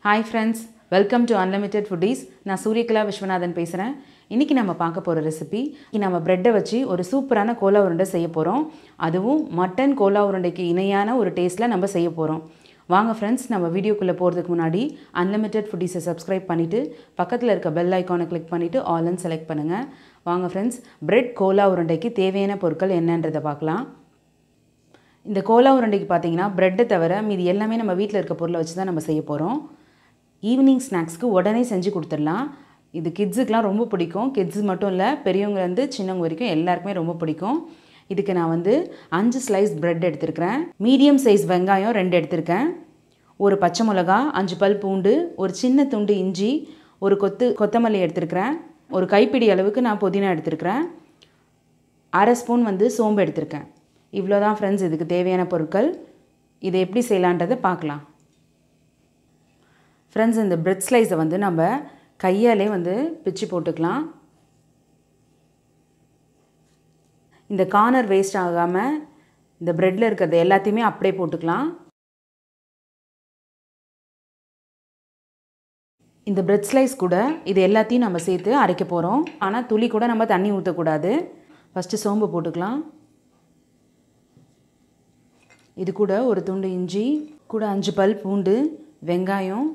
Hi friends, welcome to Unlimited Foodies. நான் சூரியகலா விஸ்வநாதன் பேசுகிறேன். இன்றைக்கி நம்ம பார்க்க போகிற ரெசிபி, நம்ம ப்ரெட்டை வச்சு ஒரு சூப்பரான கோலா உருண்டை செய்ய போகிறோம். அதுவும் மட்டன் கோலா உருண்டைக்கு இணையான ஒரு டேஸ்ட்டில் நம்ம செய்ய போகிறோம். வாங்க ஃப்ரெண்ட்ஸ், நம்ம வீடியோக்குள்ளே போகிறதுக்கு முன்னாடி Unlimited Foodies-ஐ சப்ஸ்கிரைப் பண்ணிவிட்டு பக்கத்தில் இருக்க பெல் ஐக்கானை கிளிக் பண்ணிவிட்டு ஆல்னு செலக்ட் பண்ணுங்கள். வாங்க ஃப்ரெண்ட்ஸ், பிரெட் கோலா உருண்டைக்கு தேவையான பொருட்கள் என்னன்றதை பார்க்கலாம். இந்த கோலா உருண்டைக்கு பார்த்தீங்கன்னா ப்ரெட்டை தவிர மீதி எல்லாமே நம்ம வீட்டில் இருக்க பொருளை வச்சு தான் நம்ம செய்ய போகிறோம். ஈவினிங் ஸ்நாக்ஸ்க்கு உடனே செஞ்சு கொடுத்துடலாம். இது கிட்ஸுக்கெலாம் ரொம்ப பிடிக்கும். கிட்ஸு மட்டும் இல்லை, பெரியவங்கலேருந்து சின்னவங்க வரைக்கும் எல்லாருக்குமே ரொம்ப பிடிக்கும். இதுக்கு நான் 5 ஸ்லைஸ் ப்ரெட் எடுத்துருக்கிறேன். மீடியம் சைஸ் வெங்காயம் 2 எடுத்திருக்கேன். ஒரு பச்சை மிளகா, 5 பல் பூண்டு, ஒரு சின்ன துண்டு இஞ்சி, ஒரு கொத்தமல்லி எடுத்துருக்கிறேன். ஒரு கைப்பிடி அளவுக்கு நான் புதினா எடுத்துருக்கிறேன். அரை ஸ்பூன் சோம்பு எடுத்திருக்கேன். இவ்வளோ தான் ஃப்ரெண்ட்ஸ் இதுக்கு தேவையான பொருட்கள். இதை எப்படி செய்யலான்றதை பார்க்கலாம். ஃப்ரெண்ட்ஸ், இந்த பிரெட் ஸ்லைஸை நம்ம கையாலே பிச்சு போட்டுக்கலாம். இந்த கார்னர் வேஸ்ட் ஆகாமல் இந்த ப்ரெட்டில் இருக்கிறது எல்லாத்தையுமே அப்படியே போட்டுக்கலாம். இந்த பிரெட் ஸ்லைஸ் கூட இது எல்லாத்தையும் நம்ம சேர்த்து அரைக்க போகிறோம். ஆனால் துளி கூட நம்ம தண்ணி ஊற்றக்கூடாது. ஃபஸ்ட்டு சோம்பு போட்டுக்கலாம். இது கூட ஒரு துண்டு இஞ்சி, கூட 5 பல் பூண்டு, வெங்காயம்,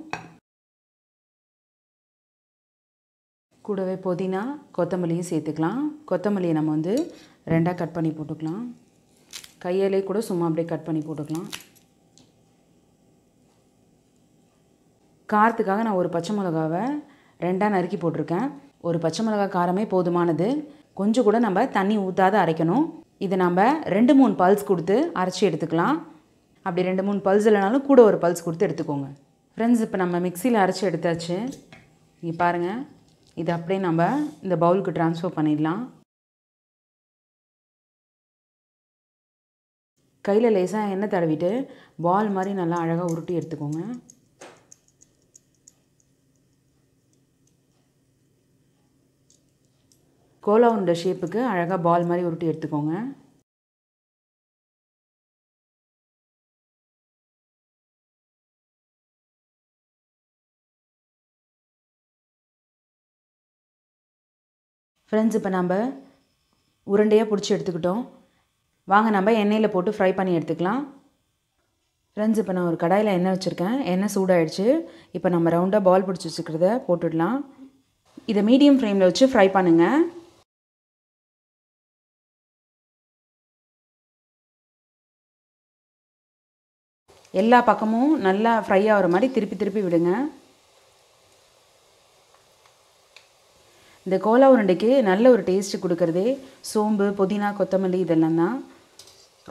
கூடவே புதினா, கொத்தமல்லியும் சேர்த்துக்கலாம். கொத்தமல்லியை நம்ம 2ஆக கட் பண்ணி போட்டுக்கலாம். கையாலே கூட சும்மா அப்படியே கட் பண்ணி போட்டுக்கலாம். காரத்துக்காக நான் ஒரு பச்சை மிளகாவை 2ஆக நறுக்கி போட்டிருக்கேன். ஒரு பச்சை மிளகா காரமே போதுமானது. கொஞ்சம் கூட நம்ம தண்ணி ஊற்றாத அரைக்கணும். இதை நம்ம 2-3 பல்ஸ் கொடுத்து அரைச்சி எடுத்துக்கலாம். அப்படி 2-3 பல்ஸ் இல்லைனாலும் கூட ஒரு பல்ஸ் கொடுத்து எடுத்துக்கோங்க. ஃப்ரெண்ட்ஸ், இப்போ நம்ம மிக்சியில் அரைச்சி எடுத்தாச்சு. இங்கே பாருங்கள், இதை அப்படியே நம்ம இந்த பவுலுக்கு ட்ரான்ஸ்ஃபர் பண்ணிடலாம். கையில் லேசாக எண்ணெய் தடவிட்டு பால் மாதிரி நல்லா அழகாக உருட்டி எடுத்துக்கோங்க. கோலா உருண்டை ஷேப்புக்கு அழகாக பால் மாதிரி உருட்டி எடுத்துக்கோங்க. ஃப்ரெண்ட்ஸ், இப்போ நம்ம உருண்டையாக பிடிச்சி எடுத்துக்கிட்டோம். வாங்க நம்ம எண்ணெயில் போட்டு ஃப்ரை பண்ணி எடுத்துக்கலாம். ஃப்ரெண்ட்ஸ், இப்போ நான் ஒரு கடாயில் எண்ணெய் வச்சுருக்கேன். எண்ணெய் சூடாகிடுச்சு. இப்போ நம்ம ரவுண்டாக பால் பிடிச்சி வச்சுக்கிறத போட்டுடலாம். இதை மீடியம் ஃப்ளேமில் வச்சு ஃப்ரை பண்ணுங்கள். எல்லா பக்கமும் நல்லா ஃப்ரை ஆகிற மாதிரி திருப்பி திருப்பி விடுங்க. இந்த கோலா உருண்டைக்கு நல்ல ஒரு டேஸ்ட்டு கொடுக்குறதே சோம்பு, புதினா, கொத்தமல்லி இதெல்லாம் தான்.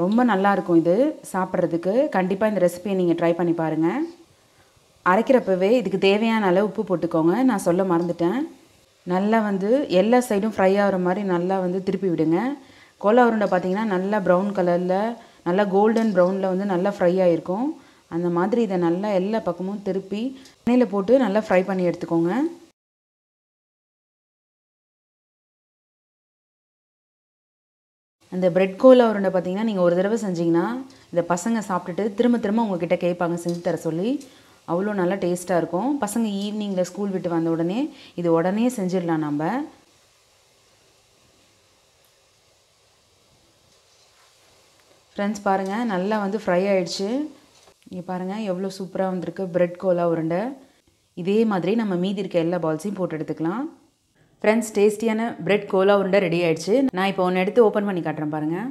ரொம்ப நல்லாயிருக்கும் இது சாப்பிட்றதுக்கு. கண்டிப்பாக இந்த ரெசிபியை நீங்கள் ட்ரை பண்ணி பாருங்கள். அரைக்கிறப்பவே இதுக்கு தேவையான அளவு உப்பு போட்டுக்கோங்க. நான் சொல்ல மறந்துட்டேன். நல்லா எல்லா சைடும் ஃப்ரை ஆகிற மாதிரி நல்லா திருப்பி விடுங்க. கோலா உருண்டை பார்த்திங்கன்னா நல்லா ப்ரௌன் கலரில், நல்லா கோல்டன் ப்ரௌனில் நல்லா ஃப்ரை ஆகிருக்கும். அந்த மாதிரி இதை நல்லா எல்லா பக்கமும் திருப்பி எண்ணெயில் போட்டு நல்லா ஃப்ரை பண்ணி எடுத்துக்கோங்க. அந்த பிரெட் கோலா உருண்டை பார்த்திங்கன்னா நீங்கள் ஒரு தடவை செஞ்சிங்கன்னா இந்த பசங்க சாப்பிட்டுட்டு திரும்ப திரும்ப உங்ககிட்ட கேட்பாங்க செஞ்சு தர சொல்லி. அவ்வளோ நல்லா டேஸ்ட்டாக இருக்கும். பசங்க ஈவினிங்கில் ஸ்கூல் விட்டு வந்த உடனே இது உடனே செஞ்சிடலாம் நம்ம. ஃப்ரெண்ட்ஸ், பாருங்கள் நல்லா ஃப்ரை ஆகிடுச்சு. இங்கே பாருங்கள் எவ்வளோ சூப்பராக வந்திருக்கு பிரெட் கோலா உருண்டை. இதே மாதிரி நம்ம மீதி இருக்க எல்லா பால்ஸையும் போட்டு எடுத்துக்கலாம். ஃப்ரெண்ட்ஸ், டேஸ்டியான பிரெட் கோலா உருண்டை ரெடி ஆகிடுச்சு. நான் இப்போ ஒன்று எடுத்து ஓப்பன் பண்ணி காட்டுறேன் பாருங்கள்.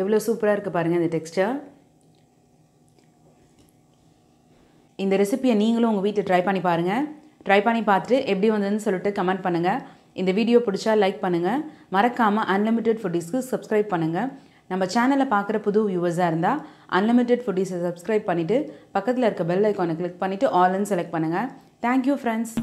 எவ்வளோ சூப்பராக இருக்குது பாருங்கள் இந்த டெக்ஸ்டர். இந்த ரெசிபியை நீங்களும் உங்கள் வீட்டில் ட்ரை பண்ணி பாருங்கள். ட்ரை பண்ணி பார்த்துட்டு எப்படி வந்ததுன்னு சொல்லிட்டு கமெண்ட் பண்ணுங்கள். இந்த வீடியோ பிடிச்சா லைக் பண்ணுங்கள். மறக்காமல் அன்லிமிட்டெட் ஃபுட்டீஸ்க்கு சப்ஸ்கிரைப் பண்ணுங்கள். நம்ம சேனலை பார்க்குற புது வியூவர்ஸாக இருந்தால் அன்லிமிட்டெட் ஃபுட்டீஸை சப்ஸ்கிரைப் பண்ணிவிட்டு பக்கத்தில் இருக்க பெல் ஐக்கானை கிளிக் பண்ணிவிட்டு ஆல்னு செலக்ட் பண்ணுங்கள். Thank you friends.